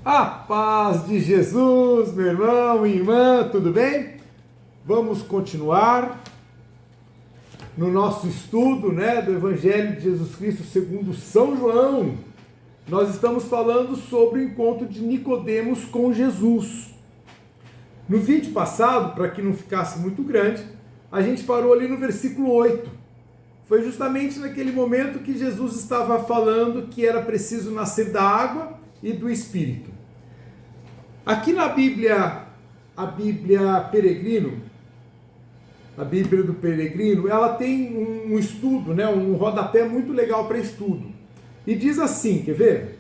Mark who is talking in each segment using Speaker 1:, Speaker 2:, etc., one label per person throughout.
Speaker 1: A paz de Jesus, meu irmão e irmã, tudo bem? Vamos continuar no nosso estudo, do Evangelho de Jesus Cristo segundo São João. Nós estamos falando sobre o encontro de Nicodemos com Jesus. No vídeo passado, para que não ficasse muito grande, a gente parou ali no versículo 8. Foi justamente naquele momento que Jesus estava falando que era preciso nascer da água e do Espírito. Aqui na Bíblia, a Bíblia Peregrino, a Bíblia do Peregrino, ela tem um estudo, um rodapé muito legal para estudo. E diz assim, quer ver?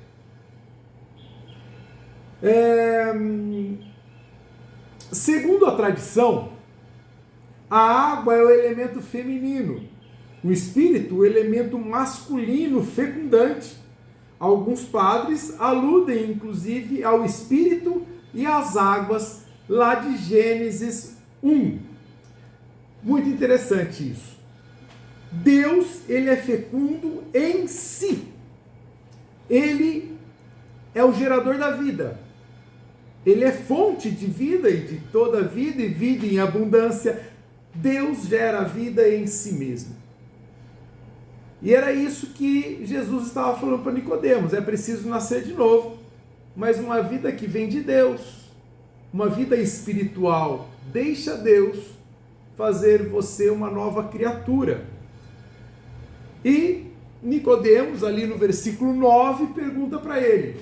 Speaker 1: Segundo a tradição, a água é o elemento feminino, o Espírito o elemento masculino fecundante. Alguns padres aludem inclusive ao Espírito e às águas lá de Gênesis 1. Muito interessante isso. Deus, ele é fecundo em si. Ele é o gerador da vida. Ele é fonte de vida e de toda vida e vida em abundância. Deus gera a vida em si mesmo. E era isso que Jesus estava falando para Nicodemos. É preciso nascer de novo, mas uma vida que vem de Deus, uma vida espiritual. Deixa Deus fazer você uma nova criatura. E Nicodemos, ali no versículo 9, pergunta para ele,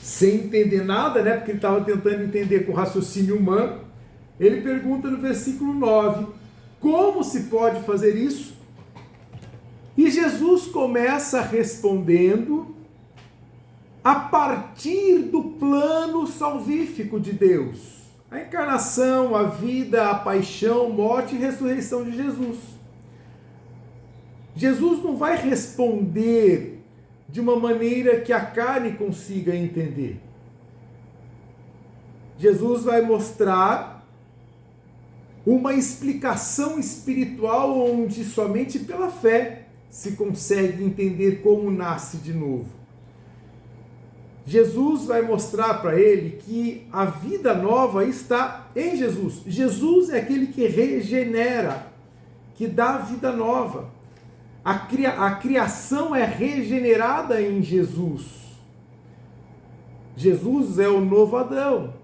Speaker 1: sem entender nada, porque ele estava tentando entender com o raciocínio humano, ele pergunta no versículo 9, como se pode fazer isso? E Jesus começa respondendo a partir do plano salvífico de Deus. A encarnação, a vida, a paixão, morte e ressurreição de Jesus. Jesus não vai responder de uma maneira que a carne consiga entender. Jesus vai mostrar uma explicação espiritual onde somente pela fé se consegue entender como nasce de novo. Jesus vai mostrar para ele que a vida nova está em Jesus. Jesus é aquele que regenera, que dá vida nova. A criação é regenerada em Jesus. Jesus é o novo Adão.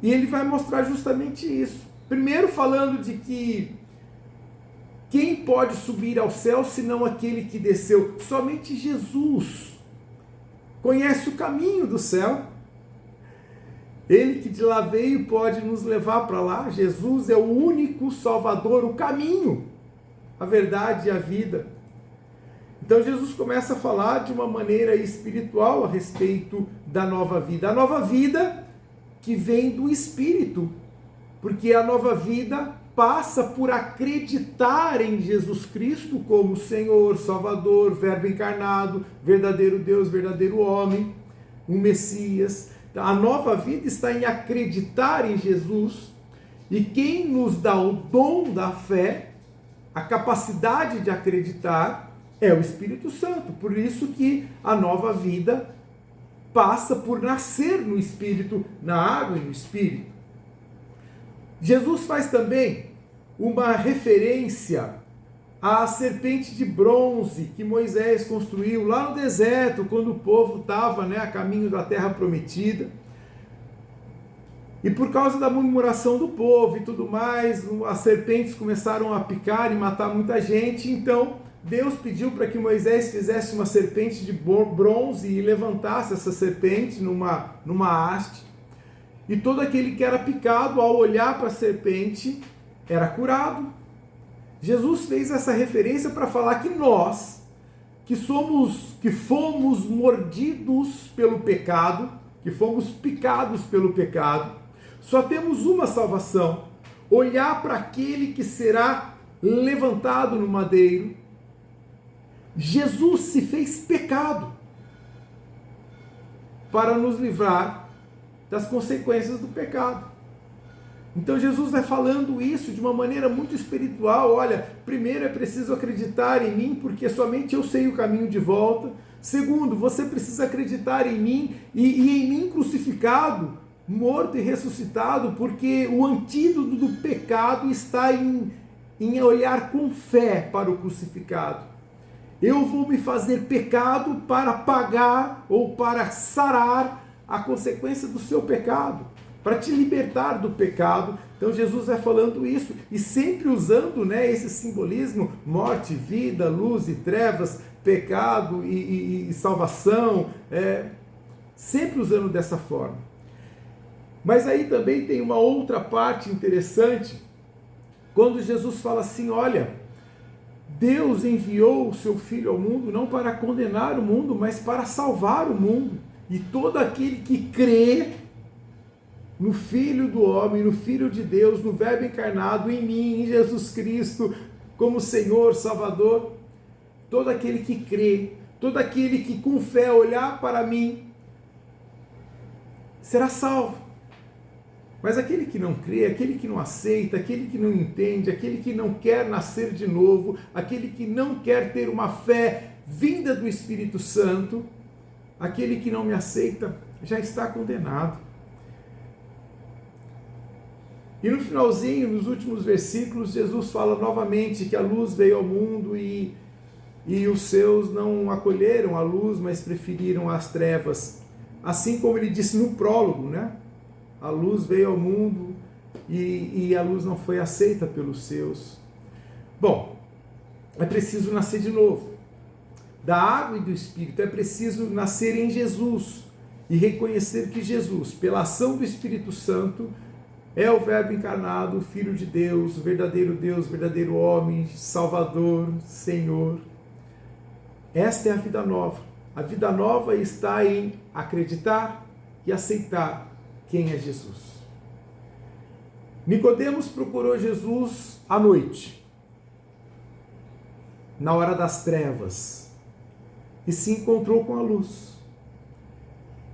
Speaker 1: E ele vai mostrar justamente isso. Primeiro falando de que quem pode subir ao céu senão aquele que desceu? Somente Jesus conhece o caminho do céu. Ele que de lá veio pode nos levar para lá. Jesus é o único Salvador, o caminho, a verdade e a vida. Então Jesus começa a falar de uma maneira espiritual a respeito da nova vida. A nova vida que vem do Espírito, porque a nova vida passa por acreditar em Jesus Cristo como Senhor, Salvador, Verbo encarnado, verdadeiro Deus, verdadeiro homem, um Messias. A nova vida está em acreditar em Jesus, e quem nos dá o dom da fé, a capacidade de acreditar, é o Espírito Santo. Por isso que a nova vida passa por nascer no Espírito, na água e no Espírito. Jesus faz também uma referência à serpente de bronze que Moisés construiu lá no deserto, quando o povo estava a caminho da terra prometida. E por causa da murmuração do povo e tudo mais, as serpentes começaram a picar e matar muita gente. Então Deus pediu para que Moisés fizesse uma serpente de bronze e levantasse essa serpente numa haste. E todo aquele que era picado, ao olhar para a serpente, era curado. Jesus fez essa referência para falar que nós, que fomos mordidos pelo pecado, que fomos picados pelo pecado, só temos uma salvação: olhar para aquele que será levantado no madeiro. Jesus se fez pecado para nos livrar das consequências do pecado. Então Jesus vai falando isso de uma maneira muito espiritual. Olha, primeiro é preciso acreditar em mim, porque somente eu sei o caminho de volta. Segundo, você precisa acreditar em mim e em mim crucificado, morto e ressuscitado, porque o antídoto do pecado está em olhar com fé para o crucificado. Eu vou me fazer pecado para pagar ou para sarar a consequência do seu pecado, para te libertar do pecado. Então Jesus vai falando isso e sempre usando, né, esse simbolismo: morte, vida, luz e trevas, pecado e salvação, sempre usando dessa forma. Mas aí também tem uma outra parte interessante, quando Jesus fala assim: olha, Deus enviou o seu Filho ao mundo não para condenar o mundo, mas para salvar o mundo. E todo aquele que crê no Filho do homem, no Filho de Deus, no Verbo encarnado, em mim, em Jesus Cristo, como Senhor, Salvador, todo aquele que crê, todo aquele que com fé olhar para mim, será salvo. Mas aquele que não crê, aquele que não aceita, aquele que não entende, aquele que não quer nascer de novo, aquele que não quer ter uma fé vinda do Espírito Santo, aquele que não me aceita, já está condenado. E no finalzinho, nos últimos versículos, Jesus fala novamente que a luz veio ao mundo e os seus não acolheram a luz, mas preferiram as trevas. Assim como ele disse no prólogo, né? A luz veio ao mundo e a luz não foi aceita pelos seus. Bom, é preciso nascer de novo. Da água e do Espírito, é preciso nascer em Jesus e reconhecer que Jesus, pela ação do Espírito Santo, é o Verbo encarnado, o Filho de Deus, Deus, verdadeiro homem, Salvador, Senhor. Esta é a vida nova. A vida nova está em acreditar e aceitar quem é Jesus. Nicodemos procurou Jesus à noite, na hora das trevas, e se encontrou com a luz,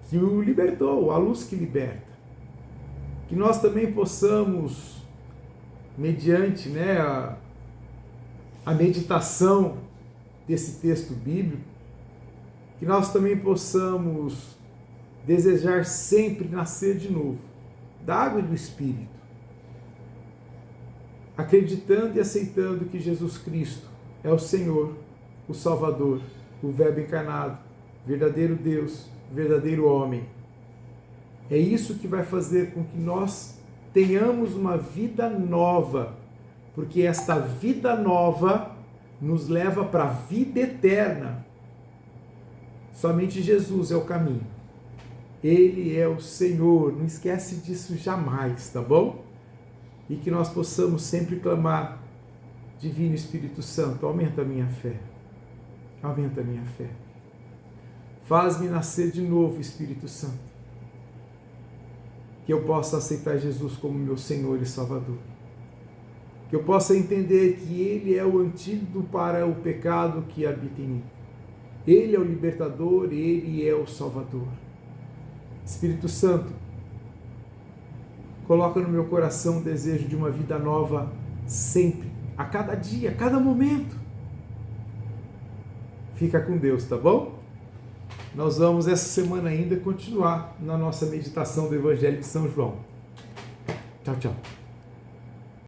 Speaker 1: que o libertou, a luz que liberta. Que nós também possamos, mediante, né, a meditação desse texto bíblico, que nós também possamos desejar sempre nascer de novo, da água e do Espírito, acreditando e aceitando que Jesus Cristo é o Senhor, o Salvador, o Verbo encarnado, verdadeiro Deus, verdadeiro homem. É isso que vai fazer com que nós tenhamos uma vida nova, porque esta vida nova nos leva para a vida eterna. Somente Jesus é o caminho. Ele é o Senhor, não esquece disso jamais, tá bom? E que nós possamos sempre clamar: Divino Espírito Santo, aumenta a minha fé, aumenta a minha fé. Faz-me nascer de novo, Espírito Santo, que eu possa aceitar Jesus como meu Senhor e Salvador, que eu possa entender que Ele é o antídoto para o pecado que habita em mim. Ele é o libertador, Ele é o Salvador. Espírito Santo, coloca no meu coração o desejo de uma vida nova sempre, a cada dia, a cada momento. Fica com Deus, tá bom? Nós vamos essa semana ainda continuar na nossa meditação do Evangelho de São João. Tchau, tchau.